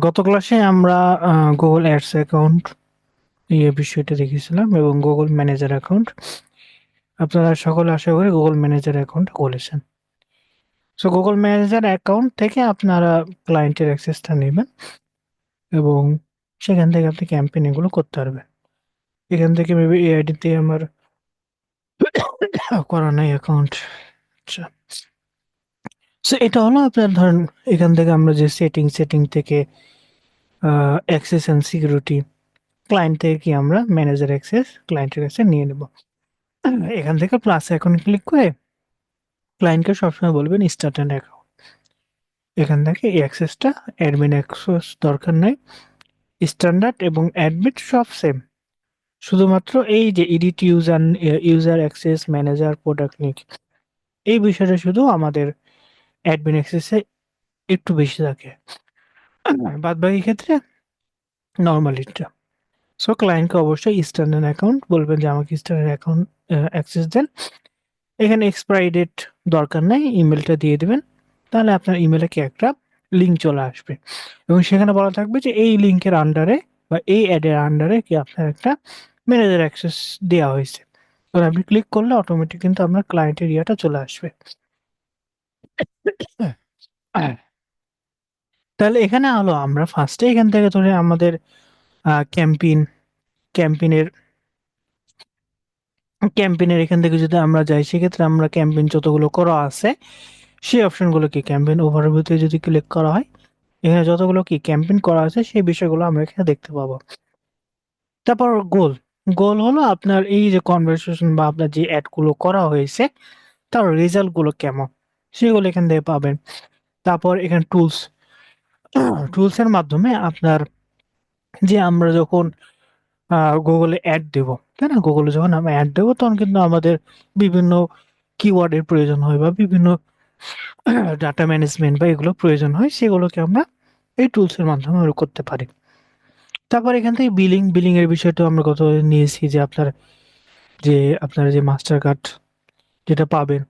গত ক্লাসে আমরা গুগল অ্যাডস অ্যাকাউন্ট এই বিষয়টা দেখেছিলাম এবং গুগল ম্যানেজার অ্যাকাউন্ট। আপনারা সকলে আশা করি গুগল ম্যানেজার অ্যাকাউন্ট খুলেছেন। সো গুগল ম্যানেজার অ্যাকাউন্ট থেকে আপনারা ক্লায়েন্টের অ্যাক্সেসটা নেবেন এবং সেখান থেকে আপনি ক্যাম্পেইন এগুলো করতে পারবেন। এখান থেকে মেবি এই আইডিতে আমার করা নাই অ্যাকাউন্ট। আচ্ছা, সো এটা হলো আপনার ধরেন এখান থেকে আমরা যে সেটিং থেকে অ্যাক্সেস অ্যান্ড সিকিউরিটি ক্লায়েন্ট থেকে কি আমরা ম্যানেজার অ্যাক্সেস ক্লায়েন্টের কাছে নিয়ে নেব। এখান থেকে প্লাস এখন ক্লিক করে ক্লায়েন্টকে সবসময় বলবেন স্টার্ট অ্যান্ড অ্যাকাউন্ট। এখান থেকে এই অ্যাক্সেসটা অ্যাডমিন অ্যাক্সেস দরকার নাই। স্ট্যান্ডার্ড এবং অ্যাডমিন সব সেম। শুধুমাত্র এই যে edit user user access manager product নিক এই বিষয়টা শুধু আমাদের অ্যাডমিন অ্যাক্সেসে একটু বেশি থাকে, বাদ বাকি ক্ষেত্রে নর্মালিটা। সো ক্লায়েন্টকে অবশ্যই স্ট্যান্ডার্ড অ্যাকাউন্ট বলবেন যে আমাকে স্ট্যান্ডার্ড অ্যাকাউন্ট অ্যাক্সেস দেন। এখানে এক্সপায়ারি ডেট দরকার নাই, ইমেলটা দিয়ে দেবেন। তাহলে আপনার ইমেলে কি একটা লিঙ্ক চলে আসবে এবং সেখানে বলা থাকবে যে এই লিঙ্কের আন্ডারে বা এই অ্যাডের আন্ডারে কি আপনার একটা ম্যানেজার অ্যাক্সেস দেওয়া হয়েছে। তো আপনি ক্লিক করলে অটোমেটিক কিন্তু আপনার ক্লায়েন্ট এরিয়াটা চলে আসবে। তাহলে এখানে হলো আমরা ফার্স্টে এখান থেকে ধরে আমাদের ক্যাম্পেইন ক্যাম্পেইনের ক্যাম্পেইনের এখান থেকে যদি আমরা যাই সেক্ষেত্রে আমরা ক্যাম্পেইন যতগুলো করা আছে সেই অপশনগুলো কি ক্যাম্পেইন ওভারভিউতে যদি ক্লিক করা হয় এখানে যতগুলো কি ক্যাম্পেইন করা আছে সেই বিষয়গুলো আমরা এখানে দেখতে পাবো। তারপর গোল গোল হলো আপনার এই যে কনভারসেশন বা আপনার যে অ্যাড গুলো করা হয়েছে তার রেজাল্ট গুলো কেমন সেগুলো এখান থেকে পাবেন। তারপর এখানে টুলস টুলস এর মাধ্যমে আপনার যে আমরা যখন গুগলে অ্যাড দেব, তাই না, গুগলে যখন আমরা অ্যাড দেবো তখন কিন্তু আমাদের বিভিন্ন কিওয়ার্ডের প্রয়োজন হয় বা বিভিন্ন ডাটা ম্যানেজমেন্ট বা এগুলো প্রয়োজন হয়, সেগুলোকে আমরা এই টুলস এর মাধ্যমে আমরা করতে পারি। তারপর এখান থেকে বিলিং এর বিষয়টা আমরা কত নিয়েছি যে আপনার যে মাস্টার কার্ড যেটা পাবেন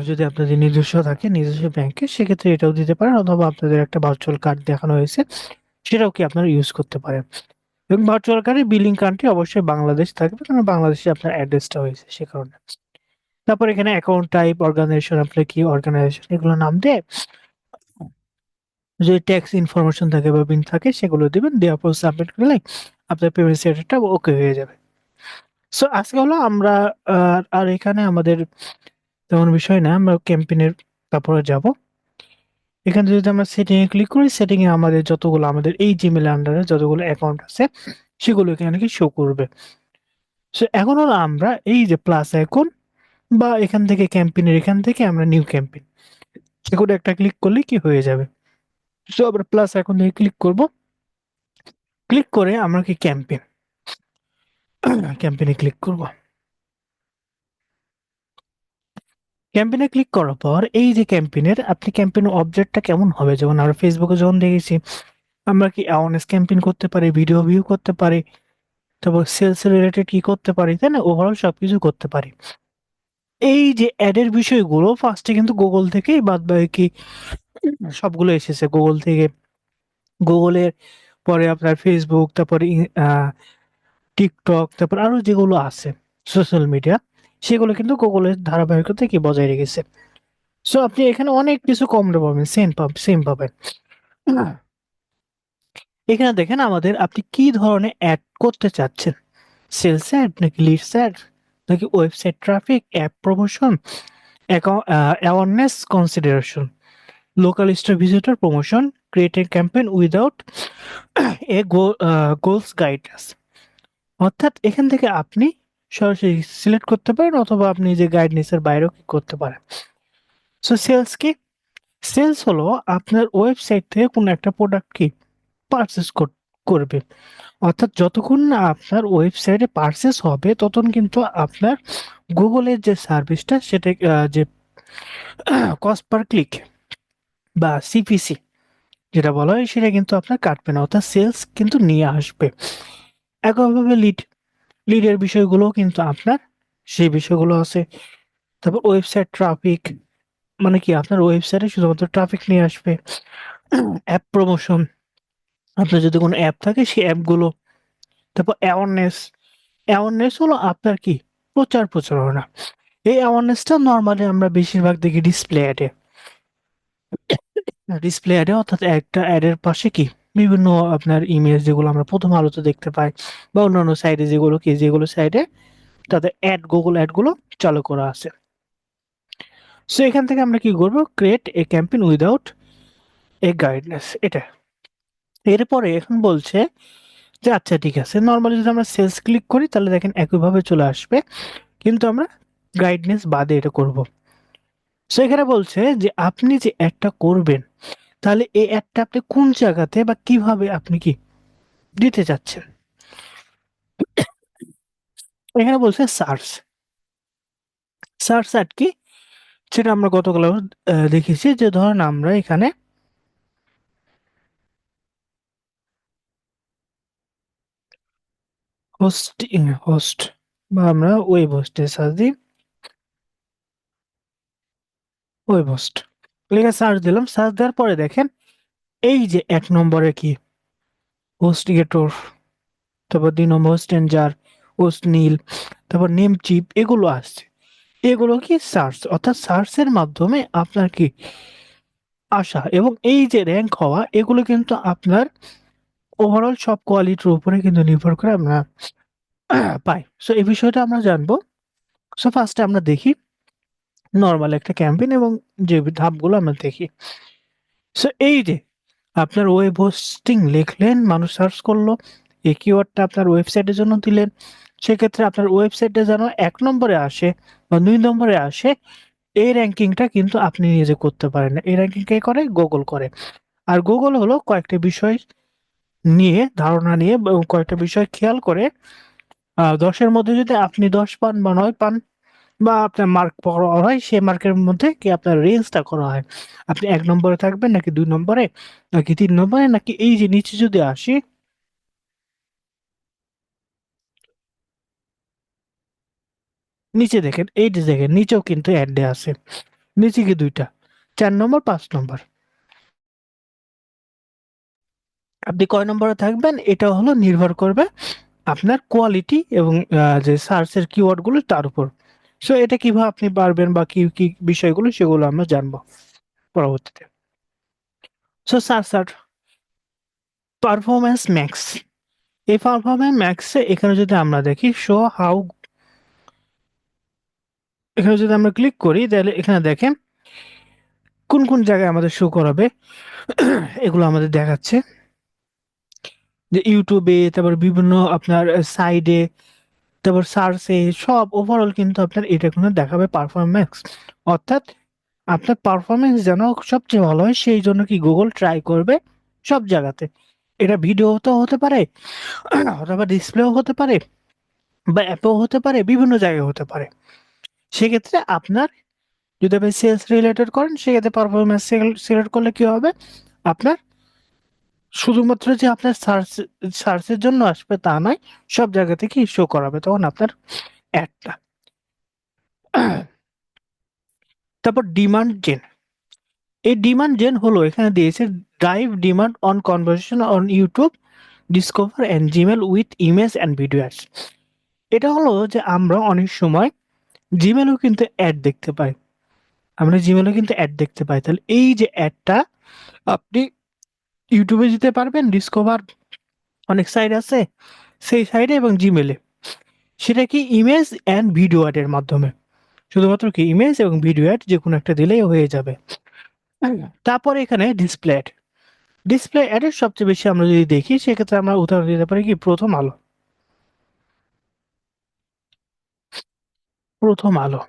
যদি আপনাদের নিজস্ব থাকে নিজস্ব ব্যাংকে সেক্ষেত্রে এটাও দিতে পারেন, অথবা আপনাদের একটা ভার্চুয়াল কার্ড দেখানো হয়েছে সেটাও কি আপনারা ইউজ করতে পারেন। এবং ভার্চুয়াল কার্ডের বিলিং কান্ট্রি অবশ্যই বাংলাদেশ থাকবে কারণ বাংলাদেশে আপনার অ্যাড্রেসটা হয়েছে সে কারণে। তারপর এখানে অ্যাকাউন্ট টাইপ অর্গানাইজেশন আপনার কি অর্গানাইজেশন এগুলো নাম দিয়ে যদি ট্যাক্স ইনফরমেশন থাকে বা বিন থাকে সেগুলো দিবেন, দেওয়ার পর সাবমিট করলে আপনার পেমেন্ট সেটআপটা ওকে হয়ে যাবে। সো আজকে হলো আমরা আর এখানে আমাদের তেমন বিষয় না, আমরা ক্যাম্পেইনের তারপরে যাব। এখানে যদি আমরা সেটিং এ ক্লিক করি সেটিং এ আমাদের যতগুলো আমাদের এই জিমেল আন্ডারে যতগুলো অ্যাকাউন্ট আছে সেগুলো এখানে কি শো করবে। সো এখন হলো আমরা এই যে প্লাস আইকন বা এখান থেকে ক্যাম্পেইনের এখান থেকে আমরা নিউ ক্যাম্পেইন সেগুলো একটা ক্লিক করলে কি হয়ে যাবে। সো আমরা প্লাস আইকন থেকে ক্লিক করব, ক্লিক করে আমরা কি ক্যাম্পেইনে ক্লিক করব। ক্যাম্পেইনে ক্লিক করার পর এই যে ক্যাম্পেইনের আপনি ক্যাম্পেইনের অবজেক্টটা কেমন হবে, যেমন আমরা ফেসবুকে যখন দেখেছি আমরা কি অ্যাওয়ারনেস ক্যাম্পেইন করতে পারি, ভিডিও ভিউ করতে পারি, তারপর সেলস রিলেটেড কি করতে পারি, তাই না, ওভারঅল সবকিছু করতে পারি। এই যে অ্যাডের বিষয়গুলো ফার্স্টে কিন্তু গুগল থেকেই বাদ বাকি সবগুলো এসেছে গুগল থেকে। গুগলের পরে আপনার ফেসবুক, তারপরে টিকটক, তারপর আরো যেগুলো আছে সোশ্যাল মিডিয়া সেগুলো কিন্তু গুগলের ধারাবাহিকতা কি বজায় রেখেছে। সো আপনি এখানে অনেক কিছু কম পাবেন, সেম পাবেন। এখানে দেখেন আমাদের আপনি কি ধরনের অ্যাড করতে চাচ্ছেন, সেলস অ্যাড নাকি লিডস অ্যাড নাকি website traffic, app promotion, awareness consideration, local store visitor promotion, create a campaign without a goals guidance. অর্থাৎ এখান থেকে আপনি সরাসরি সিলেক্ট করতে পারেন অথবা আপনি যে গাইডনেসের বাইরেও কি করতে পারেন। সো সেলস কি, সেলস হলো আপনার ওয়েবসাইট থেকে কোনো একটা প্রোডাক্ট কি পারচেস করবে। অর্থাৎ যতক্ষণ না আপনার ওয়েবসাইটে পারচেস হবে ততক্ষণ কিন্তু আপনার গুগলের যে সার্ভিসটা সেটা যে কস্ট পার ক্লিক বা সিপিসি যেটা বলা হয় সেটা কিন্তু আপনার কাটবে না, অর্থাৎ সেলস কিন্তু নিয়ে আসবে। একইভাবে লিডের বিষয়গুলো কিন্তু আপনার সেই বিষয়গুলো আছে। তারপর ওয়েবসাইট ট্রাফিক মানে কি আপনার ওয়েবসাইটে শুধুমাত্র ট্রাফিক নিয়ে আসবে। অ্যাপ প্রমোশন, আপনার যদি কোনো অ্যাপ থাকে সেই অ্যাপগুলো, তারপর অ্যাওয়ারনেস হলো আপনার কি প্রচারণা। এই অ্যাওয়ারনেসটা নরমালি আমরা বেশিরভাগ দেখি ডিসপ্লে অ্যাডে অর্থাৎ একটা অ্যাডের পাশে কি বিভিন্ন আপনার ইমেজ যেগুলো আমরা প্রথম আলোতে দেখতে পাই, বা অন্যান্য সাইডে যেগুলো সাইডে তাদের গুগল অ্যাড গুলো চালু করা আছে। সো এখান থেকে আমরা কি করব, create a campaign without a guidance, এটা। এরপরে এখন বলছে যে আচ্ছা ঠিক আছে, নর্মালি যদি আমরা সেলস ক্লিক করি তাহলে দেখেন একইভাবে চলে আসবে, কিন্তু আমরা গাইডনেস বাদে এটা করব। সো এখানে বলছে যে আপনি যে অ্যাডটা করবেন, তাহলে এই অ্যাডটা আপনি কোন জায়গাতে বা কিভাবে আপনি কি দিতে চাচ্ছেন। এখানে বলছে সার্চ, অ্যাড কি, সেটা আমরা গতকাল দেখেছি, যে ধরেন আমরা এখানে হোস্ট বা আমরা ওয়েব হোস্টে সার্চ দিই, ওয়েব হোস্ট লিখে সার্চ দিলাম। সার্চ দেওয়ার পরে দেখেন এই যে ১ নম্বরে কি হোস্টগেটর, তারপর ২ নম্বর হোস্টেনজার, হোস্ট নীল, তারপর নেম চিপ, এগুলো আসছে। এগুলো কি সার্চ, অর্থাৎ সার্চের মাধ্যমে আপনার কি আসা, এবং এই যে র‍্যাঙ্ক হওয়া, এগুলো কিন্তু আপনার ওভারঅল সব কোয়ালিটির উপরে কিন্তু নির্ভর করে আমরা পাই। সো এই বিষয়টা আমরা জানবো। সো ফার্স্টে আমরা দেখি নরমাল একটা ক্যাম্পেইন এবং যে ধাপগুলো আমরা দেখি। সো এই যে আপনার ওয়েব হোস্টিং লিখলেন, মানুষ সার্চ করলো, এই কিওয়ার্ডটা আপনার ওয়েবসাইটের জন্য দিলেন। সেক্ষেত্রে আপনার ওয়েবসাইটে যেন ১ নম্বরে আসে বা ২ নম্বরে আসে, এই র‍্যাংকিংটা কিন্তু আপনি নিজে করতে পারেন না। এই র‍্যাংকিং কে করে? গুগল করে। আর গুগল হলো কয়েকটা বিষয় নিয়ে, ধারণা নিয়ে এবং কয়েকটা বিষয় খেয়াল করে ১০ এর মধ্যে যদি আপনি ১০ পান বা ৯ পান বা আপনার মার্ক পাওয়া হয়, সেই মার্কের মধ্যে কি আপনার রেঞ্জটা করা হয়। আপনি ১ নম্বরে থাকবেন নাকি ২ নম্বরে, নাকি ৩ নম্বরে, নাকি এই যে নিচে যদি আসি, নিচে দেখেন, এই যে দেখেন নিচেও কিন্তু এড দেয়া আছে। নিচে কি ২ টা, ৪ নম্বর, ৫ নম্বর। আপনি কয় নম্বরে থাকবেন এটা হলো নির্ভর করবে আপনার কোয়ালিটি এবং যে সার্চের কিওয়ার্ড গুলো তার উপর। সো এটা কিভাবে আপনি পারবেন বা কি বিষয়গুলো সেগুলো আমরা জানবো পরবর্তীতে। সো সার্চ পারফরম্যান্স ম্যাক্স, এই পারফরম্যান্স ম্যাক্সে এখানে যদি আমরা দেখি শো হাউ, এখানে যদি আমরা ক্লিক করি তাহলে এখানে দেখেন কোন জায়গায় আমাদের শো করাবে এগুলো আমাদের দেখাচ্ছে, যে ইউটিউবে, তারপর বিভিন্ন আপনার সাইডে, তারপর সার্চে, সব ওভারঅল কিন্তু আপনার এটা কিন্তু দেখাবে পারফরম্যান্স। অর্থাৎ আপনার পারফরম্যান্স যেন সবচেয়ে ভালো হয়, সেই জন্য কি গুগল ট্রাই করবে সব জায়গাতে। এটা ভিডিওতেও হতে পারে, অথবা ডিসপ্লেও হতে পারে, বা অ্যাপেও হতে পারে, বিভিন্ন জায়গায় হতে পারে। সেক্ষেত্রে আপনার যদি আপনি সেলস রিলেটেড করেন, সেক্ষেত্রে পারফরম্যান্স সিলেক্ট করলে কি হবে, আপনার শুধুমাত্র যে আপনার সার্চের জন্য আসবে তা নয়, সব জায়গা থেকেই শো করাবে তখন আপনার অ্যাডটা। তারপর ডিমান্ড জেন, এই ডিমান্ড জেন হলো এখানে দিয়েছে drive demand on conversation on YouTube, discover and Gmail with image and video ads. এটা হলো যে আমরা অনেক সময় জিমেলেও কিন্তু অ্যাড দেখতে পাই, আমরা জিমেলেও কিন্তু অ্যাড দেখতে পাই। তাহলে এই যে অ্যাডটা আপনি ইউটিউবে দিতে পারবেন, ডিসকভার অনেক সাইট আছে সেই সাইটে, এবং জিমেলে, সেটা কি ইমেজ অ্যান্ড ভিডিও অ্যাডের মাধ্যমে, শুধুমাত্র কি ইমেজ এবং ভিডিও অ্যাড যে কোনো একটা দিলেই হয়ে যাবে। তারপরে এখানে ডিসপ্লে অ্যাডের সবচেয়ে বেশি আমরা যদি দেখি, সেক্ষেত্রে আমরা উদাহরণ দিতে পারি কি প্রথম আলো। প্রথম আলো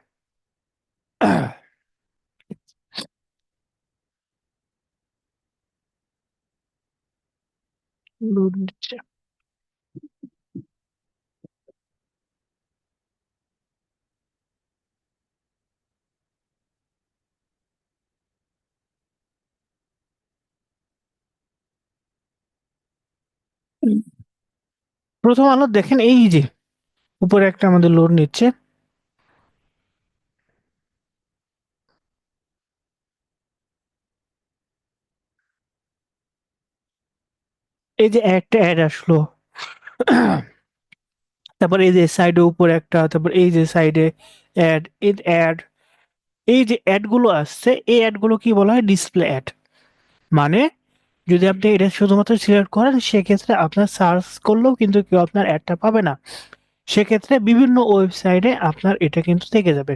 লোড নিচ্ছে। প্রথম আলো দেখেন এই যে উপরে একটা আমাদের লোড নিচ্ছে। এই যে একটা অ্যাড আসলো, তারপর এই যে সাইডে উপরে একটা, তারপর এই যে সাইডে অ্যাড, অ্যাড, এই যে অ্যাড গুলো আসছে, এই অ্যাড গুলো কি বলা হয়? Display ad. মানে যদি আপনি এটা শুধুমাত্র সিলেক্ট করেন, সেক্ষেত্রে আপনার সার্চ করলেও কিন্তু কেউ আপনার অ্যাডটা পাবে না। সেক্ষেত্রে বিভিন্ন ওয়েবসাইটে আপনার এটা কিন্তু থেকে যাবে।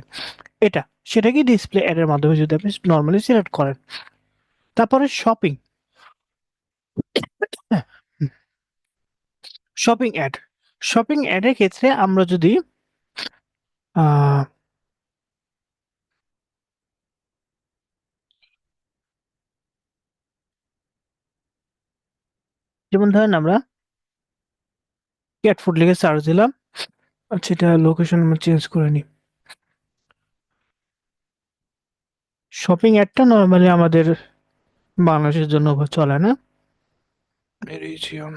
এটা, সেটা কি ডিসপ্লে অ্যাড এর মাধ্যমে যদি আপনি নর্মালি সিলেক্ট করেন। তারপরে শপিং, শপিং অ্যাড, শপিং অ্যাডের ক্ষেত্রে আমরা যদি আহ, যেমন ধরেন আমরা ক্যাট ফুড লিখে সার্চ দিলাম। আচ্ছা, এটা লোকেশন আমরা চেঞ্জ করে নিই। শপিং অ্যাডটা নর্মালি আমাদের বাংলাদেশের জন্য চলে না। রিজিয়ন,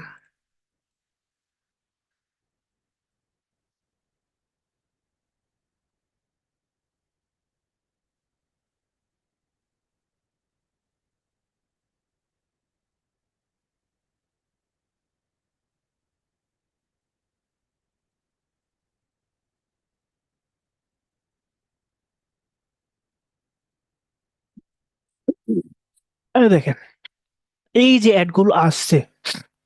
এই দেখেন, এই যে অ্যাডগুলো আসছে,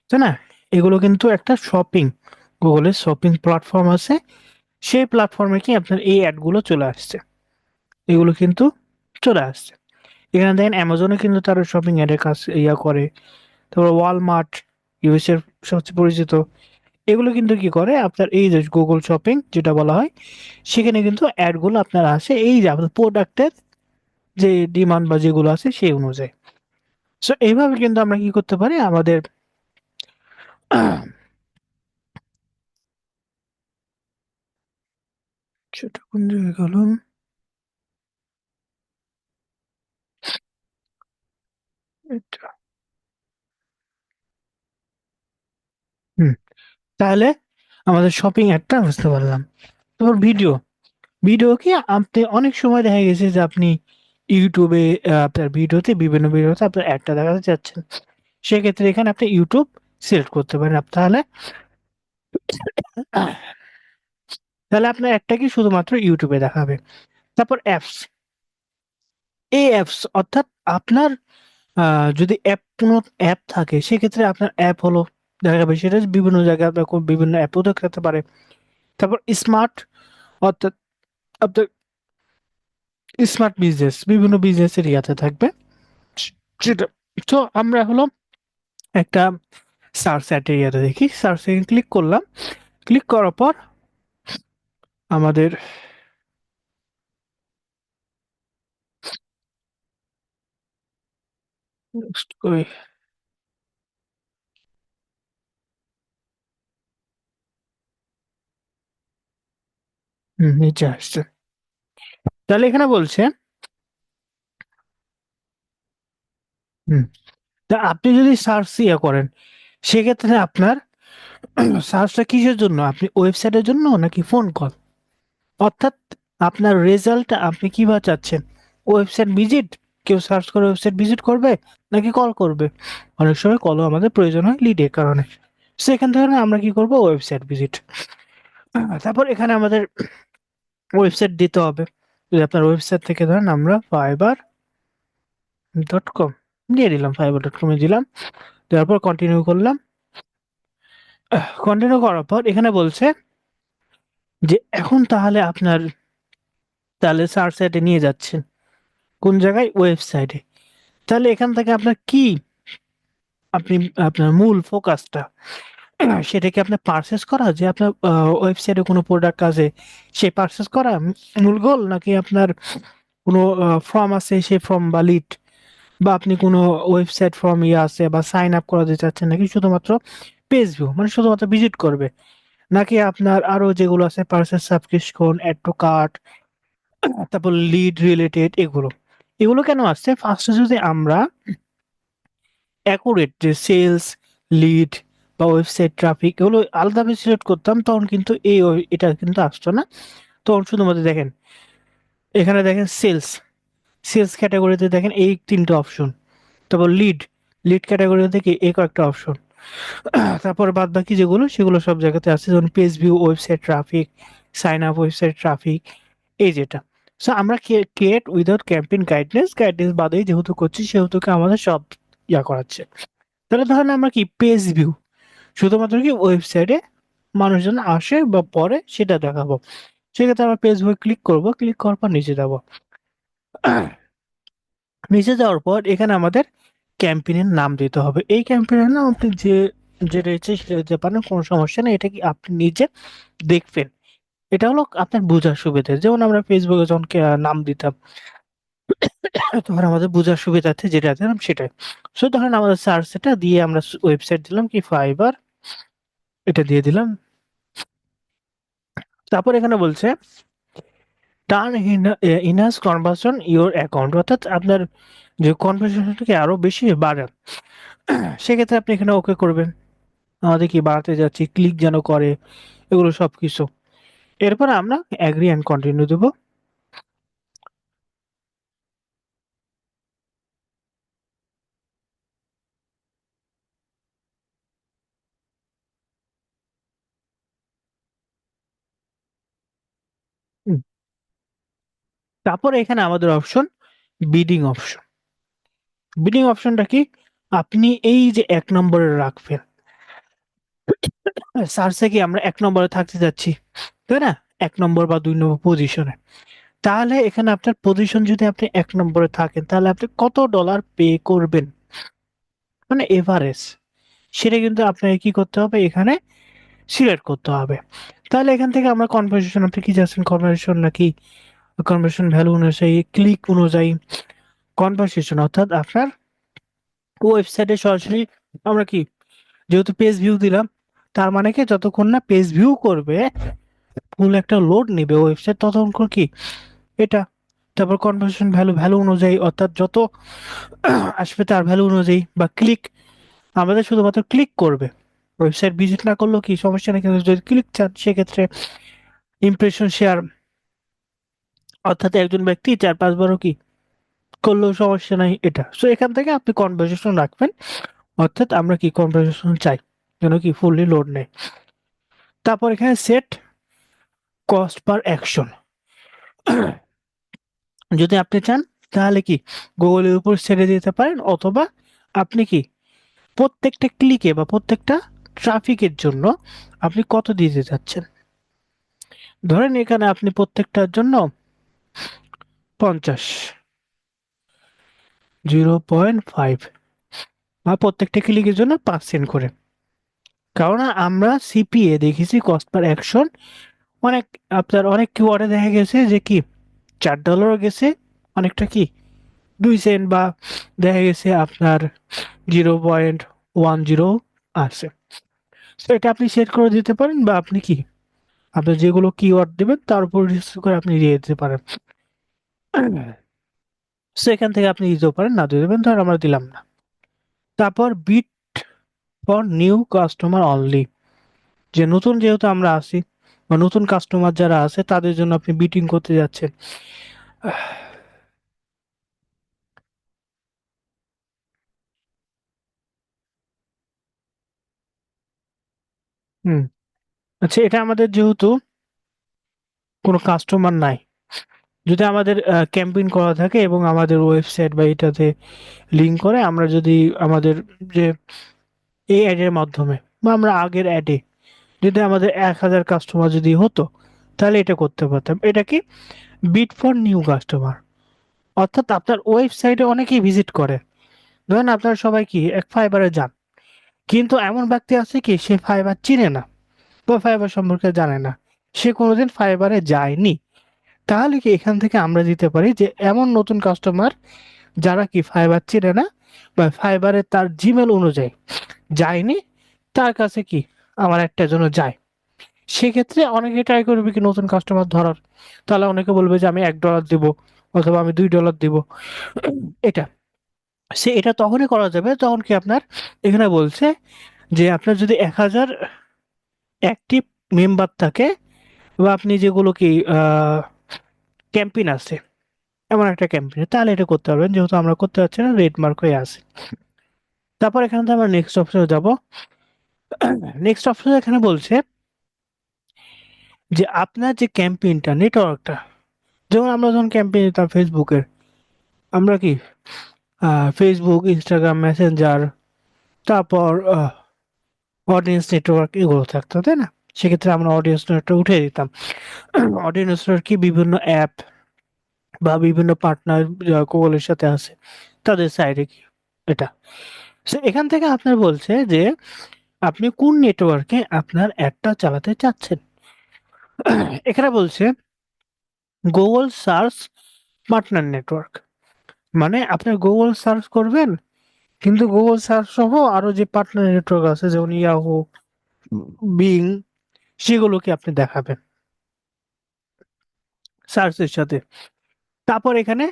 তাই না? এগুলো কিন্তু একটা শপিং, গুগলের শপিং প্ল্যাটফর্ম আছে, সেই প্ল্যাটফর্মে কি আপনার এই অ্যাডগুলো চলে আসছে, এগুলো কিন্তু চলে আসছে। এখানে দেখেন অ্যামাজনে কিন্তু তারা শপিং অ্যাডের কাজ ইয়া করে। তারপর ওয়ালমার্ট, ইউএস এর সবচেয়ে পরিচিত, এগুলো কিন্তু কি করে আপনার এই যে গুগল শপিং যেটা বলা হয়, সেখানে কিন্তু অ্যাডগুলো আপনার আসে এই যে আপনার প্রোডাক্টের যে ডিমান্ড বা যেগুলো আছে সেই অনুযায়ী। সো এইভাবে কিন্তু আমরা কি করতে পারি আমাদের সেটা কোন জায়গায় গেল? এটা, হুম, তাহলে আমাদের শপিং অ্যাডটা বুঝতে পারলাম। তারপর ভিডিও, ভিডিও কি আপনি অনেক সময় দেখা গেছে যে আপনি ইউটিউবে আপনার ভিডিওতে বিভিন্ন ভিডিওতে আপনার অ্যাডটা দেখাতে চাচ্ছেন, সেক্ষেত্রে এখানে আপনি ইউটিউব সিলেক্ট করতে পারেন। তাহলে তাহলে আপনার অ্যাডটা কি শুধুমাত্র ইউটিউবে দেখাবে। তারপর অ্যাপস, এই অ্যাপস অর্থাৎ আপনার যদি কোনো অ্যাপ থাকে, সেক্ষেত্রে আপনার অ্যাপ হলো দেখাবে, সেটা বিভিন্ন জায়গায় আপনার বিভিন্ন অ্যাপও দেখাতে পারে। তারপর স্মার্ট, অর্থাৎ আপনার স্মার্ট বিজনেস, বিভিন্ন বিজনেসের ইয়াতে থাকবে সেটা। তো আমরা হলো একটা সার্চ এরিয়াতে দেখি, সার্চ ক্লিক করলাম, ক্লিক করার পর আমাদের ওই নিচে আসছে। তাহলে এখানে বলছে, হুম, তা আপনি যদি সার্চ ইয়ে করেন, সেক্ষেত্রে আপনার সার্চটা কিসের জন্য? আপনি ওয়েবসাইটের জন্য নাকি ফোন কল? অর্থাৎ আপনার রেজাল্টটা আপনি কিভাবে চাচ্ছেন? ওয়েবসাইট ভিজিট, কেউ সার্চ করে ওয়েবসাইট ভিজিট করবে, নাকি কল করবে? অনেক সময় কলও আমাদের প্রয়োজন হয় লিডের কারণে। সেখান থেকে আমরা কি করব? Website visit. তারপর এখানে আমাদের ওয়েবসাইট দিতে হবে। যদি আপনার ওয়েবসাইট থেকে ধরেন আমরা fiverr.com দিয়ে দিলাম, fiverr.com এ দিলাম, দেওয়ার পর কন্টিনিউ করলাম। কন্টিনিউ করার পর এখানে বলছে যে এখন তাহলে আপনার, তাহলে সার্চ সাইটে নিয়ে যাচ্ছেন, কোন জায়গায়? ওয়েবসাইটে। তাহলে এখান থেকে আপনার কি, আপনি আপনার মূল ফোকাসটা সেটা কি আপনার পারচেস করা, যে আপনার ওয়েবসাইটে কোনো প্রোডাক্ট আছে সে পারচেস করা মূল গোল, নাকি আপনার কোনো ফর্ম আছে সেই ফর্ম বা লিড, বা আপনি কোনো ওয়েবসাইট ফর্ম ইয়ে আছে বা সাইন আপ করাতে চাচ্ছেন, নাকি শুধুমাত্র পেজ ভিউ মানে শুধুমাত্র ভিজিট করবে, নাকি আপনার আরো যেগুলো আছে purchase subscription, add to cart, তারপর লিড রিলেটেড, এগুলো, এগুলো কেন আসছে? ফার্স্টে যদি আমরা অ্যাকুরেট যে সেলস, লিড বা ওয়েবসাইট ট্রাফিক এগুলো আলাদাভাবে সিলেক্ট করতাম, তখন কিন্তু এটা কিন্তু আসতো না। তখন শুধুমাত্র দেখেন, এখানে দেখেন সেলস, সেলস ক্যাটাগরিতে দেখেন এই তিনটে অপশন। তারপর লিড, লিড ক্যাটাগরিতে দেখি এই কয়েকটা অপশন। তারপরে বাদ বাকি যেগুলো সেগুলো সব জায়গাতে আছে, যেমন page view, website traffic, sign up, website traffic, এই যেটা। সো আমরা create without campaign guidelines, guidelines বাদেই যেহেতু করছি সেহেতু কি আমাদের সব করাচ্ছে। তাহলে ধরেন আমরা কি পেজ ভিউ শুধুমাত্র কি ওয়েবসাইটে মানুষজন আসে বা পড়ে সেটা দেখাবো, সেক্ষেত্রে আমরা পেজ ভিউ ক্লিক করব, ক্লিক করার পর নিচে যাব। নিচে যাওয়ার পর এখানে আমাদের ক্যাম্পেইনের নাম দিতে হবে। এই ক্যাম্পেইনের নাম আপনি যেটা ইচ্ছে সেটা দিতে পারেন, কোনো সমস্যা নেই। এটা কি আপনি নিজে দেখবেন, এটা হলো আপনার বোঝার সুবিধা। যেমন আমরা ফেসবুকে যখন নাম দিতাম তখন আমাদের বোঝার সুবিধার্থে যেটা দিলাম সেটাই। সো ধরেন আমাদের সার্চ এটা দিয়ে আমরা ওয়েবসাইট দিলাম কি ফাইবার, এটা দিয়ে দিলাম। তারপর এখানে বলছে turn enhance conversion your account, অর্থাৎ আপনার যে কনভার্সেশনটাকে আরো বেশি বাড়ান, সেক্ষেত্রে আপনি এখানে ওকে করবেন। আমাদের কি বাড়াতে যাচ্ছি, ক্লিক যেন করে, এগুলো সবকিছু। এরপর আমরা অ্যাগ্রি অ্যান্ড কন্টিনিউ দেবো। তারপর এখানে আমাদের অপশন বিডিং অপশন। বিডিং অপশনটা কি, আপনি এই যে ১ নম্বরে রাখবেন। সার্চে কি আমরা ১ নম্বরে থাকতে যাচ্ছি, তাই না? ১ নম্বর বা ২ নম্বর পজিশনে। তাহলে এখানে আপনার পজিশন যদি আপনি ১ নম্বরে থাকেন তাহলে আপনি কত ডলার পে করবেন? মানে এভারেজ। সেটা কিন্তু আপনাকে কি করতে হবে এখানে সিলেক্ট করতে হবে। তাহলে এখান থেকে আমরা কনভার্সেশন, আপনি কি চাচ্ছেন কনভার্সেশন নাকি কনভার্সেশন ভ্যালু অনুযায়ী, ক্লিক অনুযায়ী, কনভার্সেশন অর্থাৎ আপনার ওয়েবসাইটে সরাসরি আমরা কি, যেহেতু পেজ ভিউ দিলাম, তার মানে কি যতক্ষণ না পেজ ভিউ করবে, ফুল একটা লোড নেবে ওয়েবসাইট, ততক্ষণ কি এটা। তারপর কনভার্সেশন ভ্যালু, ভ্যালু অনুযায়ী অর্থাৎ যত আসবে তার ভ্যালু অনুযায়ী, বা ক্লিক, আমাদের শুধুমাত্র ক্লিক করবে, ওয়েবসাইট ভিজিট না করলেও কি সমস্যা নেই, কিন্তু যদি ক্লিক চান সেক্ষেত্রে ইমপ্রেশন শেয়ার, অর্থাৎ একজন ব্যক্তি ৪-৫ বারও কি করলেও সমস্যা নাই এটা। সো এখান থেকে আপনি কনভার্সেশন রাখবেন, অর্থাৎ আমরা কি কনভার্সেশন চাই যেন কি ফুললি লোড নেয়। তারপর এখানে সেট কস্ট পার অ্যাকশন, যদি আপনি চান তাহলে কি গুগলের উপর ছেড়ে দিতে পারেন, অথবা আপনি কি প্রত্যেকটা ক্লিকে বা প্রত্যেকটা ট্রাফিকের জন্য আপনি কত দিতে চাচ্ছেন। ধরেন এখানে আপনি প্রত্যেকটার জন্য 50, 0.5, বা প্রত্যেকটা ক্লিকের জন্য 5 সেন্ট করে। কারণ আমরা সিপিএ দেখেছি কস্ট পার অ্যাকশন অনেক, আপনার অনেক কিওয়ার্ডে দেখা গেছে যে কি $4 গেছে, অনেকটা কি 2 সেন্ট, বা দেখা গেছে আপনার 0.10 আছে। তো এটা আপনি সেট করে দিতে পারেন, বা আপনি কি আপনার যেগুলো কিওয়ার্ড দেবেন তার উপর রিসার্চ করে আপনি দিয়ে দিতে পারেন। সো এখান থেকে আপনি দিতেও পারেন, না দিয়ে দেবেন, ধর আমরা দিলাম না। তারপর bid for new customer only, যে নতুন যেহেতু আমরা আসি বা নতুন কাস্টমার যারা আছে তাদের জন্য আপনি বিটিং করতে যাচ্ছেন। হুম, আচ্ছা, এটা আমাদের যেহেতু কোনো কাস্টমার নাই, যদি আমাদের ক্যাম্পেইন করা থাকে এবং আমাদের ওয়েবসাইট বা এটাতে লিঙ্ক করে, আমরা যদি আমাদের যে এই অ্যাডের মাধ্যমে বা আমরা আগের অ্যাডে যদি আমাদের ১,০০০ কাস্টমার যদি হতো, তাহলে এটা করতে পারতাম। এটা কি বিট ফর নিউ কাস্টমার, অর্থাৎ আপনার ওয়েবসাইটে অনেকেই ভিজিট করে। ধরেন আপনারা সবাই কি এক ফাইবারে যান, কিন্তু এমন ব্যক্তি আছে কি সে ফাইবার চিনে না বা ফাইবার সম্পর্কে জানে না, সে কোনোদিন ফাইবারে যায়নি। তাহলে কি এখান থেকে আমরা দিতে পারি যে এমন নতুন কাস্টমার যারা কি ফাইবার চিনে না বা ফাইবারে তার জিমেল অনুযায়ী যায়নি, তার কাছে কি আমার একটা জন্য যায়। সেক্ষেত্রে অনেকে ট্রাই করবে কি নতুন কাস্টমার ধরার, তাহলে অনেকে বলবে যে আমি $১ দিব অথবা আমি $২ দিব। এটা এটা তখনই করা যাবে যখন কি আপনার এখানে বলছে যে আপনার যদি ১,০০০ অ্যাক্টিভ মেম্বার থাকে, বা আপনি যেগুলো কি ক্যাম্পেইন আছে এমন একটা ক্যাম্পেইন, তাহলে এটা করতে পারবেন। যেহেতু আমরা করতে পারছি না, রেড মার্ক হয়ে আছে। তারপর এখানে তো আমরা নেক্সট অপশনে যাব। নেক্সট অপশনে এখানে বলছে যে আপনার যে ক্যাম্পেইনটা নেটওয়ার্কটা, যেমন আমরা যখন ক্যাম্পেইন দিতাম ফেসবুকের, আমরা কি ফেসবুক, ইনস্টাগ্রাম, মেসেঞ্জার, তারপর অডিয়েন্স নেটওয়ার্ক এগুলো থাকতো, তাই না? সেক্ষেত্রে আমরা অডিয়েন্স নেটওয়ার্ক উঠিয়ে দিতাম। অডিয়েন্স নেটওয়ার্ক কি বিভিন্ন অ্যাপ বা বিভিন্ন পার্টনার গুগলের সাথে আছে, তাদের সাইডে কি এটা। So, এখান থেকে আপনার বলছে যে আপনি কোন নেটওয়ার্কে আপনার অ্যাডটা চালাতে চাচ্ছেন। এখানে বলছে গুগল সার্চ পার্টনার নেটওয়ার্ক, মানে আপনি গুগল সার্চ করবেন, কিন্তু গুগল সার্চ সহ আরো যে পার্টনার নেটওয়ার্ক আছে যেমন ইয়াহু, বিং, সেগুলোকে আপনি দেখাবেন সার্চের সাথে। তারপর এখানে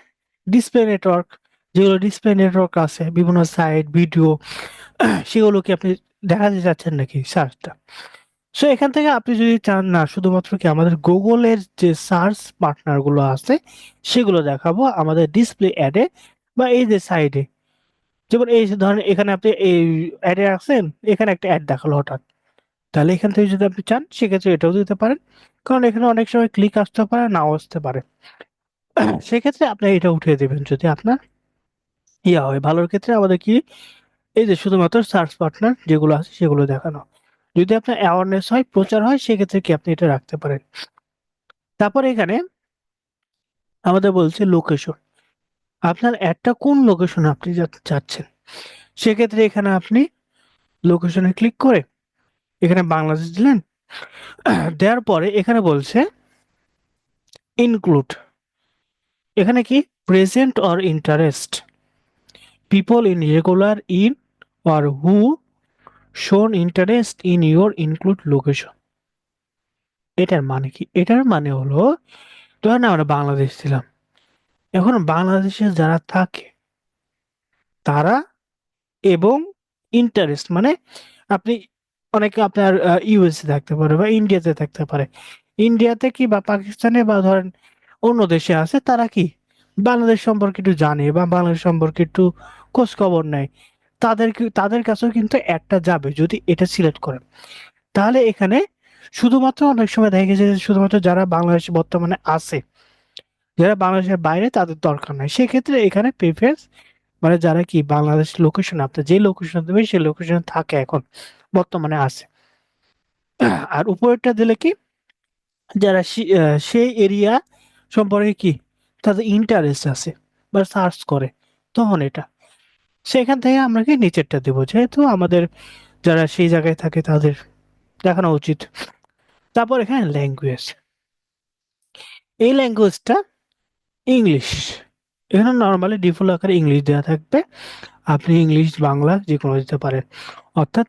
ডিসপ্লে নেটওয়ার্ক, যেগুলো ডিসপ্লে নেটওয়ার্ক আছে বিভিন্ন সাইট ভিডিও, সেগুলোকে আপনি দেখাতে চাচ্ছেন নাকি সার্চটা। সো এখান থেকে আপনি যদি চান না শুধুমাত্র কি আমাদের গুগলের যে সার্চ পার্টনার গুলো আছে সেগুলো দেখাবো আমাদের ডিসপ্লে অ্যাডে বা এই যে সাইডে, যেমন এই যে ধরেন এখানে আপনি এই অ্যাডে আছেন, এখানে একটা অ্যাড দেখালো হঠাৎ, তাহলে এখান থেকে যদি আপনি চান সেক্ষেত্রে এটাও দিতে পারেন, কারণ এখানে অনেক সময় ক্লিক আসতে পারে নাও আসতে পারে। সেক্ষেত্রে আপনি এটা উঠিয়ে দেবেন যদি আপনার ইয়া হয়। ভালোর ক্ষেত্রে আমাদের কি এই যে শুধুমাত্র সার্চ পার্টনার যেগুলো আছে সেগুলো দেখানো। যদি আপনার অ্যাওয়ারনেস হয়, প্রচার হয়, সেক্ষেত্রে কি আপনি এটা রাখতে পারেন। তারপর এখানে আমাদের বলছে লোকেশন, আপনার অ্যাডটা কোন লোকেশনে আপনি চাচ্ছেন। সেক্ষেত্রে এখানে আপনি লোকেশনে ক্লিক করে এখানে বাংলাদেশ দিলেন। দেওয়ার পরে এখানে বলছে ইনক্লুড, এখানে কি present or interest people in regular in or who shown interest in your include location. এটার মানে কি? এটার মানে হলো ধরেন আমরা বাংলাদেশ ছিলাম, এখন বাংলাদেশে যারা থাকে তারা, এবং ইন্টারেস্ট মানে আপনি অনেকে আপনার ইউএসএ থাকতে পারে বা ইন্ডিয়াতে থাকতে পারে, ইন্ডিয়াতে কি বা পাকিস্তানে বা ধরেন অন্য দেশে আছে, তারা কি বাংলাদেশ সম্পর্কে একটু জানে বা বাংলাদেশ সম্পর্কে একটু খোঁজ খবর নেয়, তাদের কাছেও কিন্তু একটা যাবে যদি এটা সিলেক্ট করেন। তাহলে এখানে শুধুমাত্র অনেক সময় দেখা গেছে যে শুধুমাত্র যারা বাংলাদেশে বর্তমানে আছে, যারা বাংলাদেশের বাইরে তাদের দরকার নাই, সেক্ষেত্রে এখানে প্রিফারেন্স মানে যারা কি বাংলাদেশ লোকেশন আপনি যে লোকেশন দেবেন সেই লোকেশন থাকে এখন বর্তমানে আছে। আর উপরেরটা দিলে কি যারা সেই এরিয়া সম্পর্কে কি তাদের ইন্টারেস্ট আছে বা সার্চ করে, তখন এটা সেখান থেকে আমরা কি নিচেরটা দেবো, যেহেতু আমাদের যারা সেই জায়গায় থাকে তাদের দেখানো উচিত। তারপর এখানে ল্যাঙ্গুয়েজ, এই ল্যাঙ্গুয়েজটা ইংলিশ, এখানে নর্মালি ডিফল্ট আকারে ইংলিশ দেওয়া থাকবে, আপনি ইংলিশ বাংলা যে কোনো দিতে পারেন। অর্থাৎ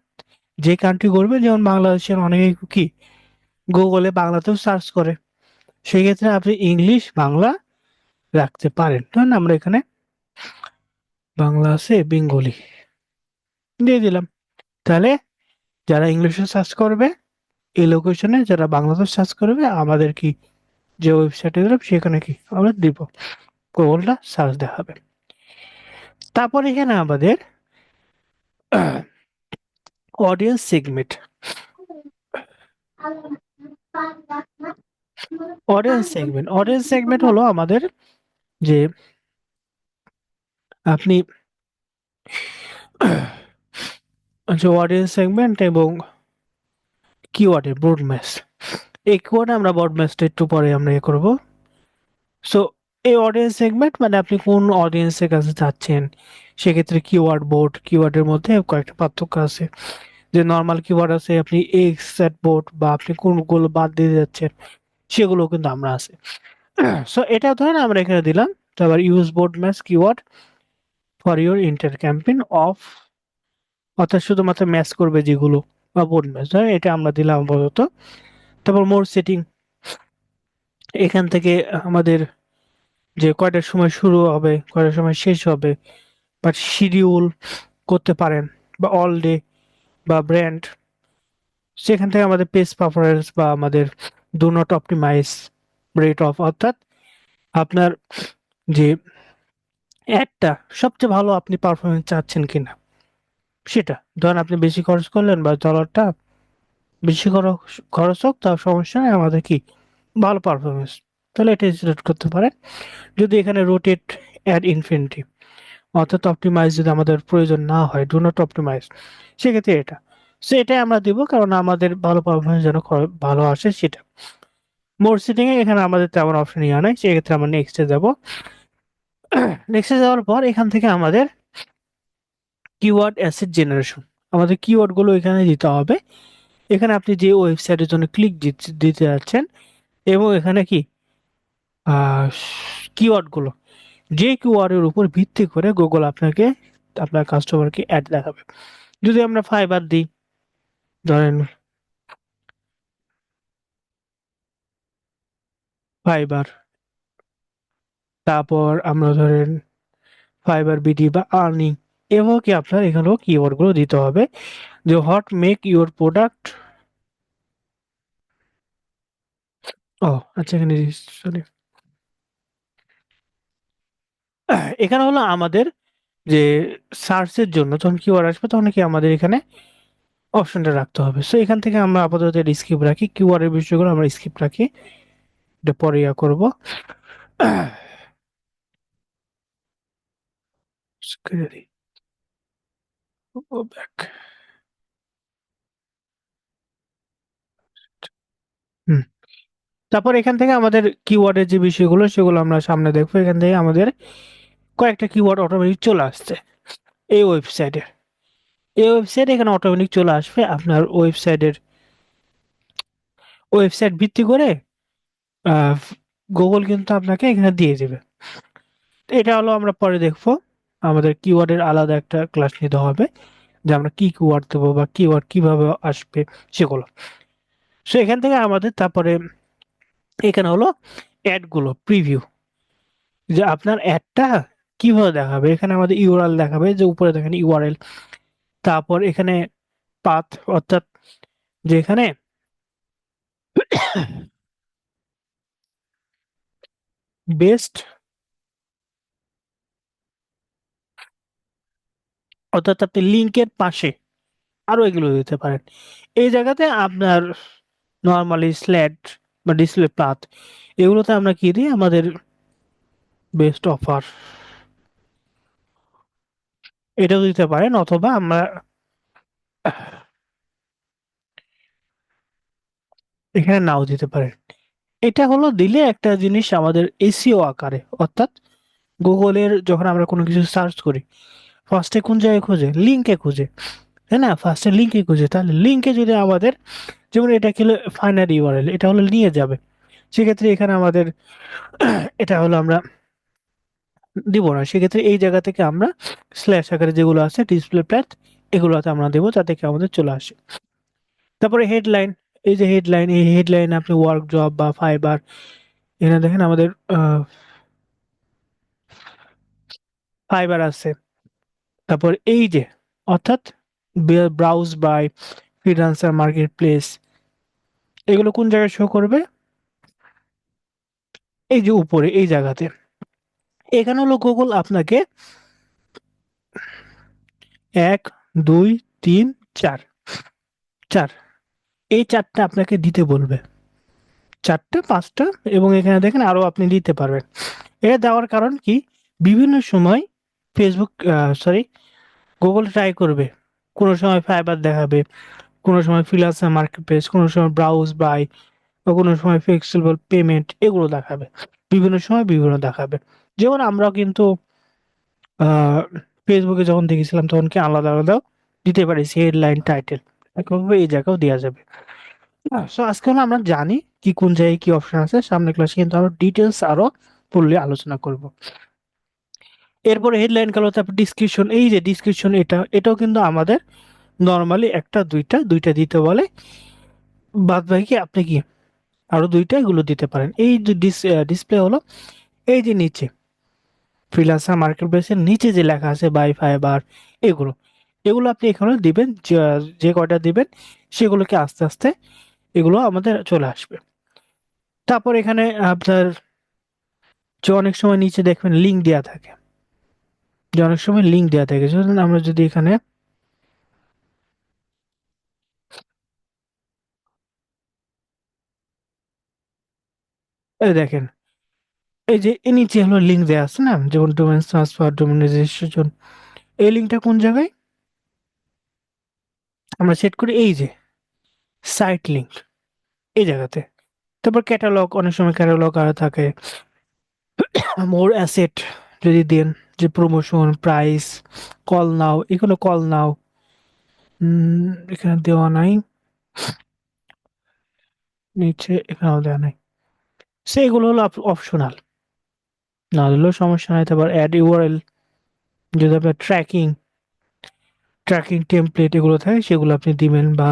যে কান্ট্রি করবে, যেমন বাংলাদেশের অনেকে কি গুগলে বাংলাতেও সার্চ করে, সেক্ষেত্রে আপনি ইংলিশ বাংলা রাখতে পারেন। ধরুন আমরা এখানে বাংলা আছে বেঙ্গলি দিয়ে দিলাম, তাহলে যারা ইংলিশে সার্চ করবে এই লোকেশনে, যারা বাংলাতে সার্চ করবে আমাদের কি যে ওয়েবসাইটে দিলাম সেখানে কি আমরা দিব, গুগলটা সার্চ দেখাবে। তারপর এখানে আমাদের অডিয়েন্স সেগমেন্ট, অডিয়েন্স সেগমেন্ট হলো আমাদের যে আপনি আচ্ছা অডিয়েন্স সেগমেন্ট এবং কিওয়ার্ডের ব্রড ম্যাচ, এই কিওয়ার্ডে আমরা ব্রড ম্যাচটা একটু পরে আমরা ইয়ে করবো। সো এই অডিয়েন্স সেগমেন্ট মানে আপনি কোন অডিয়েন্সের কাছে যাচ্ছেন, সেক্ষেত্রে কিওয়ার্ড বোর্ড, কিওয়ার্ডের মধ্যে কয়েকটা পার্থক্য আছে, যে নর্মাল কিওয়ার্ড আছে আপনি এক্সাক্ট বোর্ড বা আপনি কোনগুলো বাদ দিয়ে যাচ্ছেন সেগুলো কিন্তু আমরা আছে। সো এটা ধরেন আমরা এখানে দিলাম, তারপর use board match keyword for your inter campaign of, অর্থাৎ শুধুমাত্র ম্যাচ করবে যেগুলো বা বোর্ড ম্যাচ, ধরেন এটা আমরা দিলাম আপাতত। তারপর মোর সেটিং, এখান থেকে আমাদের যে কয়টার সময় শুরু হবে কয়টার সময় শেষ হবে বা শিডিউল করতে পারেন, বা অল ডে বা ব্র্যান্ড, সেখান থেকে আমাদের পেজ পারফরমেন্স বা আমাদের do not optimize rate of, অর্থাৎ আপনার যে অ্যাডটা সবচেয়ে ভালো আপনি পারফরমেন্স চাচ্ছেন কিনা, সেটা। ধরেন আপনি বেশি খরচ করলেন বা ডলারটা বেশি খরচ হোক তার সমস্যা নেই, আমাদের কি ভালো পারফরমেন্স, তাহলে এটা সিলেক্ট করতে পারেন। যদি এখানে রোটেট অ্যাড ইনফিনিটি অর্থাৎ অপটিমাইজ যদি আমাদের প্রয়োজন না হয়, ডু নট অপটিমাইজ, সেক্ষেত্রে এটা, সো এটাই আমরা দিব কারণ আমাদের ভালো পারফরমেন্স যেন ভালো আসে সেটা। মোর সিটিং এ এখানে আমাদের তেমন অপশন ইয়া নাই, সেক্ষেত্রে আমরা নেক্সটে যাব। নেক্সটে যাওয়ার পর এখান থেকে আমাদের কিওয়ার্ড অ্যাসেট জেনারেশন, আমাদের কিওয়ার্ড গুলো এখানে দিতে হবে। এখানে আপনি যে ওয়েবসাইটের জন্য ক্লিক দিতে যাচ্ছেন এবং এখানে কি কিওয়ার্ড গুলো, যে কিওয়ার্ডের উপর ভিত্তি করে গুগল আপনাকে আপনার কাস্টমারকে অ্যাড দেখাবে। যদি আমরা ফাইবার দিই, ধরেন ফাইবার, তারপর আমরা ধরেন ফাইবার বিডি বা আর্নিং, এবং কি আপনার এখানেও কিওয়ার্ড গুলো দিতে হবে যে হোয়াট মেক ইউর প্রোডাক্ট। ও আচ্ছা, এখানে sorry, এখানে হলো আমাদের যে সার্চের জন্য যখন কিওয়ার্ড আসবে তখন কি আমাদের এখানে অপশনটা রাখতে হবে। সো এখান থেকে আমরা আপাতত এটা স্কিপ রাখি, কিওয়ার্ডের বিষয়গুলো আমরা স্কিপ রাখি, এটা পরে ইয়া করবো। Go back. হুম। তারপর এখান থেকে আমাদের কিওয়ার্ডের যে বিষয়গুলো সেগুলো আমরা সামনে দেখবো। এখান থেকে আমাদের কয়েকটা কিওয়ার্ড অটোমেটিক চলে আসছে এই ওয়েবসাইটে। এই ওয়েবসাইট এখানে অটোমেটিক চলে আসবে আপনার ওয়েবসাইট ভিত্তি করে গুগল কিন্তু আপনাকে এখানে দিয়ে দেবে। তো এটা হলো আমরা পরে দেখবো, আমাদের কিওয়ার্ডের আলাদা একটা ক্লাস নিতে হবে যে আমরা কি কিওয়ার্ড দেবো বা কিওয়ার্ড কিভাবে আসবে সেগুলো। সো এখান থেকে আমাদের তারপরে এখানে হলো অ্যাড গুলো প্রিভিউ, যে আপনার অ্যাডটা কিভাবে দেখাবে। এখানে আমাদের ইউআরএল দেখাবে, যে উপরে দেখেন ইউআরএল, তারপর এখানে পাথ অর্থাৎ যেখানে বেস্ট, অর্থাৎ আপনি লিঙ্কের পাশে আরো এগুলো দিতে পারেন। এই জায়গাতে আপনার নর্মালি স্ল্যাড বা ডিসপ্লে পাথ, এগুলোতে আমরা কি দিই, আমাদের বেস্ট অফার এটাও দিতে পারেন, অথবা আমরা এখানে নাও দিতে পারেন। এটা হলো দিলে একটা জিনিস আমাদের এসইও আকারে, অর্থাৎ গুগলের যখন আমরা কোনো কিছু সার্চ করি ফার্স্টে কোন জায়গায় খোঁজে, লিঙ্কে খোঁজে, তাই না? ফার্স্টে লিঙ্কে খুঁজে, তাহলে লিঙ্কে যদি আমাদের, যেমন এটা খেলে ফাইনাল ইউআরএল, এটা হলো নিয়ে যাবে, সেক্ষেত্রে এখানে আমাদের এটা হলো আমরা দিব না, সেক্ষেত্রে এই জায়গা থেকে আমরা স্ল্যাশ আকারে যেগুলো আছে ডিসপ্লে প্যাথ, এগুলোতে আমরা দেবো যাতে কি আমাদের চলে আসে। তারপরে হেডলাইন, এই যে হেডলাইন, এই হেডলাইন আপনি ওয়ার্ক জব বা ফাইবার, এখানে দেখেন আমাদের ফাইবার আছে। তারপর এই যে অর্থাৎ browse by, freelancer market place, এগুলো কোন জায়গায় শো করবে, এই যে উপরে এই জায়গাতে। এখানে হলো গুগল আপনাকে ১, ২, ৩, ৪, ৪, এই ৪টা আপনাকে দিতে বলবে। ৪টা, ৫টা, এবং এখানে দেখেন আরো আপনি দিতে পারবেন। এটা দেওয়ার কারণ কি, বিভিন্ন সময় ফেসবুক সরি গুগল ট্রাই করবে, কোনো সময় ফাইবার দেখাবে, কোনো সময় ফ্রিল্যান্সার মার্কেট প্লেস, কোনো সময় ব্রাউজ বাই, বা কোনো সময় ফ্লেক্সিবল পেমেন্ট, এগুলো দেখাবে। বিভিন্ন সময় বিভিন্ন দেখাবে। যেমন আমরাও কিন্তু আহ ফেসবুকে যখন দেখেছিলাম তখন কি আলাদা আলাদাও দিতে পারি হেডলাইন টাইটেল, একইভাবে এই জায়গাও দেওয়া যাবে। সো আজকে হলো আমরা জানি কি কোন জায়গায় কি অপশন আছে, সামনের ক্লাসে কিন্তু আমরা ডিটেলস আরো ফুললি আলোচনা করব। এরপরে হেডলাইন গেল, তারপর ডিসক্রিপশন, এই যে ডিসক্রিপশন, এটাও কিন্তু আমাদের নর্মালি একটা দুইটা দিতে বলে, বাদ বাকি আপনি কি আরো দুইটা এগুলো দিতে পারেন। এই যে ডিসপ্লে হলো, এই যে নিচে ফ্রিল্যান্সার মার্কেট প্লেসের নিচে যে লেখা আছে বাই ফাইবার, এগুলো এগুলো আপনি এখানে দিবেন, যে কয়টা দিবেন সেগুলোকে আস্তে আস্তে এগুলো আমাদের চলে আসবে। তারপর এখানে আপনার যে অনেক সময় নিচে দেখবেন লিঙ্ক দেওয়া থাকে, যে অনেক সময় লিঙ্ক দেওয়া থাকে, ধরুন আমরা যদি এখানে এই দেখেন, এই যে এর নিচে হলো লিঙ্ক দেয়া আছে না? যেমন ডোমেইন ট্রান্সফার, ডোমেইন রেজিস্ট্রেশন। এই লিঙ্কটা কোন জায়গায়? আমরা সেট করি এই যে সাইট লিঙ্ক, এই জায়গাতে। তারপর ক্যাটালগ, অনেক সময় ক্যাটালগ আর থাকে। মোর অ্যাসেট যদি দেন, যে প্রমোশন, প্রাইস, কল নাও, এগুলো কল নাও। এখানে দেওয়া নাই, নিচে এখানেও দেওয়া নাই। সেগুলো হলো অপশনাল, না দিলেও সমস্যা নাই। তারপর অ্যাড ইউআরএল, যদি আপনার ট্র্যাকিং ট্র্যাকিং টেমপ্লেট এগুলো থাকে সেগুলো আপনি দিবেন, বা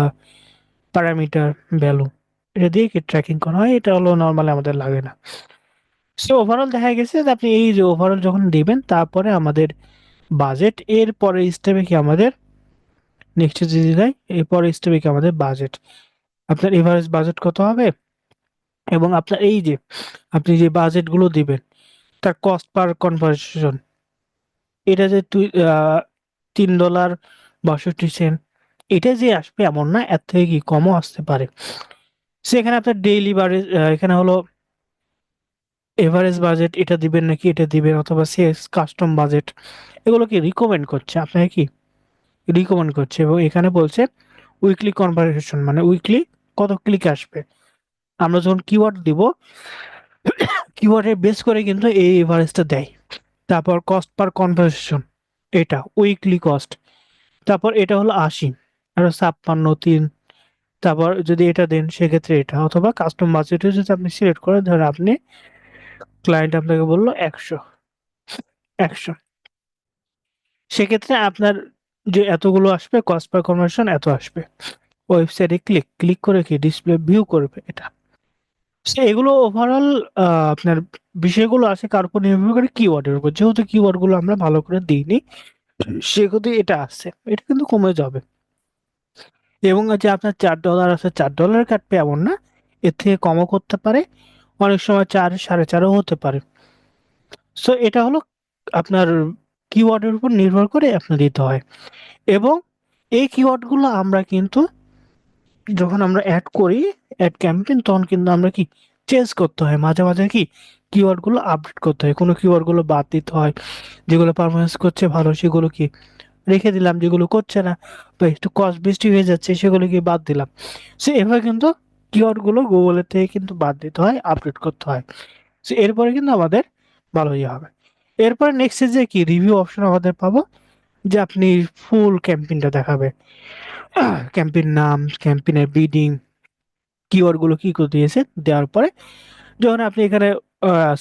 প্যারামিটার ভ্যালু, এটা দিয়ে কি ট্র্যাকিং করা হয়। এটা হলো নর্মালি আমাদের লাগে না। সো ওভারঅল দেখা গেছে যে আপনি এই যে ওভারঅল যখন দিবেন, তারপরে আমাদের বাজেট, এর পরের স্টেপে কি আমাদের নেক্সট যদি দেয়, এর পরের স্টেপে কি আমাদের বাজেট, আপনার এভারেজ বাজেট কত হবে, এবং আপনার এই যে আপনি যে বাজেট গুলো দিবেন তার কস্ট পার কনভার্সন, এটা যে $3.62, এটা যে আসবে এমন না, এর থেকে কি কমও আসতে পারে। সেখানে আপনার ডেইলি বাজেট, এখানে হলো এভারেজ বাজেট এটা দিবেন নাকি এটা দিবেন, অথবা সেলস কাস্টম বাজেট, এগুলো কি রিকমেন্ড করছে আপনাকে, কি রিকমেন্ড করছে। এবং এখানে বলছে উইকলি কনভার্সেশন, মানে উইকলি কত ক্লিক আসবে। আমরা যখন কিওয়ার্ড দিব, কিওয়ার্ডের বেস করে কিন্তু এই এভারেজটা দেয়। তারপর কস্ট পার কনভার্সেশন, এটা উইকলি কস্ট। তারপর এটা হলো 80, আর 56, 3। তারপর যদি এটা দেন সেক্ষেত্রে এটা, অথবা কাস্টম বাজেটে যদি আপনি সিলেক্ট করেন, ধরেন আপনি ক্লায়েন্ট আপনাকে বললো 100, সেক্ষেত্রে আপনার যে এতগুলো আসবে, কস্ট পার কনভার্সন এত আসবে। ওয়েবসাইটে ক্লিক ক্লিক করে কি ডিসপ্লে ভিউ করবে এটা। So, এগুলো ওভারঅল আপনার বিষয়গুলো আছে কার উপর নির্ভর করে, কিওয়ার্ডের উপর। যেহেতু কিওয়ার্ড গুলো আমরা ভালো করে দিইনি, সেহেতু এটা আছে, এটা কিন্তু কমে যাবে। এবং যে আপনার $4 আছে, $4 কাটবে এমন না, এর থেকে কমও করতে পারে, অনেক সময় 4, 4.5ও হতে পারে। সো এটা হলো আপনার কিওয়ার্ডের উপর নির্ভর করে আপনার দিতে হয়। এবং এই কিওয়ার্ড গুলো আমরা কিন্তু যখন আমরা অ্যাড করি, অ্যাড ক্যাম্পেইন, তখন কিন্তু আমরা কি চেঞ্জ করতে হয় মাঝে মাঝে, কি কিওয়ার্ড গুলো আপডেট করতে হয়, কোনো কিওয়ার্ড গুলো বাদ দিতে হয়, যেগুলো পারফরমেন্স করছে ভালো সেগুলো কি রেখে দিলাম, যেগুলো করছে না বা একটু কস্ট বেশি হয়ে যাচ্ছে সেগুলো কি বাদ দিলাম। সো এভাবে কিন্তু কিওয়ার্ড গুলো গুগলের থেকে কিন্তু বাদ দিতে হয়, আপডেট করতে হয়। সো এরপরে কিন্তু আমাদের ভালো ইয়ে হবে। এরপরে নেক্সট যে কি রিভিউ অপশন আমাদের পাবো, যে আপনি ফুল ক্যাম্পেইনটা দেখাবে, ক্যাম্পেইন নাম, ক্যাম্পেইনের বিডিং, কিওয়ার্ড গুলো কি করে দিয়েছে, দেওয়ার পরে যখন আপনি এখানে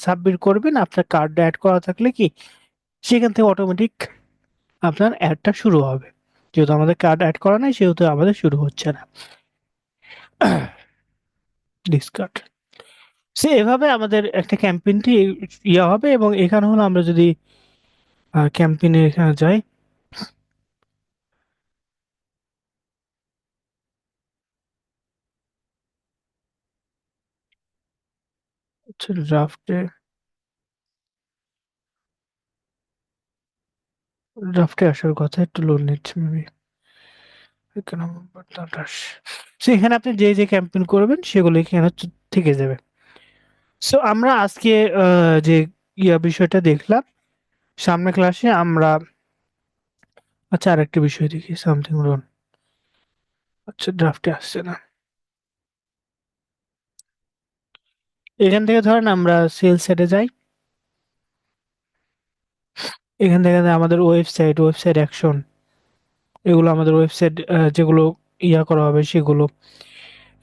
সাবমিট করবেন, আপনার কার্ডটা অ্যাড করা থাকলে কি সেখান থেকে অটোমেটিক আপনার অ্যাডটা শুরু হবে। যেহেতু আমাদের কার্ড অ্যাড করা নাই, সেহেতু আমাদের শুরু হচ্ছে না। ডিসকার্ড। সে এভাবে আমাদের একটা ক্যাম্পেইনটি ইয়ে হবে। এবং এখানে হলো আমরা যদি ক্যাম্পেইনে এখানে যাই, আচ্ছা ড্রাফটে, ড্রাফটে আসার কথা, একটু লোড নিচ্ছে মেবি। এখানে সেখানে আপনি যে যে ক্যাম্পেইন করবেন সেগুলো এখানে থেকে যাবে। সো আমরা আজকে যে বিষয়টা দেখলাম, সামনে ক্লাসে আমরা, আচ্ছা আরেকটা বিষয় দেখি, সামথিং রন, আচ্ছা ড্রাফটে আসছে না। এখান থেকে ধরেন আমরা সেল সেটে যাই, এখান থেকে আমাদের ওয়েবসাইট অ্যাকশন, এগুলো আমাদের ওয়েবসাইট যেগুলো করা হবে সেগুলো।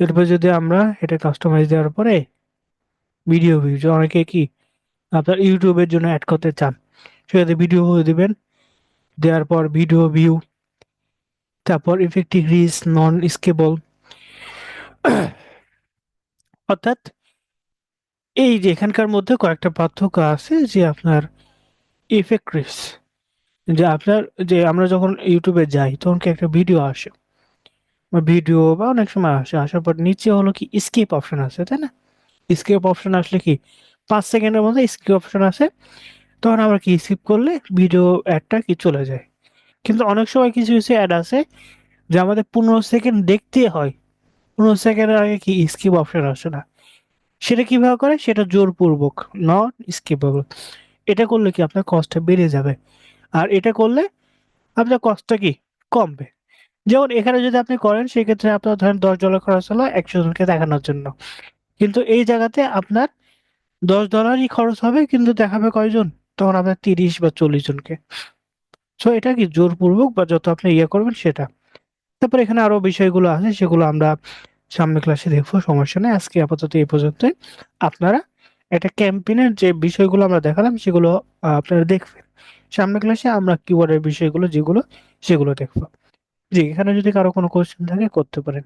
এরপর যদি আমরা এটা কাস্টমাইজ দেওয়ার পরে ভিডিও ভিউ, যে অনেকে কি আপনার ইউটিউবের জন্য অ্যাড করতে চান, সেক্ষেত্রে ভিডিও দিবেন, দেওয়ার পর ভিডিও ভিউ, তারপর ইফেক্টিভ রিচ, নন স্কেবল, অর্থাৎ এই যে এখানকার মধ্যে কয়েকটা পার্থক্য আছে, যে আপনার ইফেক্ট রিচ, যে আপনার, যে আমরা যখন ইউটিউবে যাই তখন কি একটা ভিডিও আসে, বা ভিডিও বা অনেক সময় আসে, আসার পর নিচে হলো কি স্কিপ অপশন আছে, তাই না? স্কিপ অপশন আসলে কি 5 সেকেন্ডের মধ্যে স্কিপ অপশন আসে, তখন আমরা কি স্কিপ করলে ভিডিও অ্যাডটা কি চলে যায়। কিন্তু অনেক সময় কিছু কিছু অ্যাড আছে যে আমাদের 15 সেকেন্ড দেখতে হয়, 15 সেকেন্ডের আগে কি স্কিপ অপশন আসে না। সেটা কিভাবে করে? সেটা জোরপূর্বক, নট স্কিপেবল। এটা করলে কি আপনার কষ্টটা বেড়ে যাবে, আর এটা করলে আপনার কষ্টটা কি কমবে। যেমন এখানে যদি আপনি করেন সেক্ষেত্রে আপনার ধরেন $10 খরচ হলো 100 জনকে দেখানোর জন্য, কিন্তু এই জায়গাতে আপনার $10ই খরচ হবে কিন্তু দেখাবে কয়জন? তখন আপনার 30 বা 40 জনকে। সো এটা কি জোরপূর্বক বা যত আপনি ইয়ে করবেন সেটা। তারপর এখানে আরো বিষয়গুলো আছে সেগুলো আমরা সামনে ক্লাসে দেখবো, সমস্যা নেই। আজকে আপাতত এই পর্যন্তই। আপনারা একটা ক্যাম্পেইনের যে বিষয়গুলো আমরা দেখালাম সেগুলো আপনারা দেখবেন। সামনের ক্লাসে আমরা কিওয়ার্ডের বিষয়গুলো যেগুলো সেগুলো দেখবো। জি, এখানে যদি কারো কোনো কোয়েশ্চেন থাকে করতে পারেন।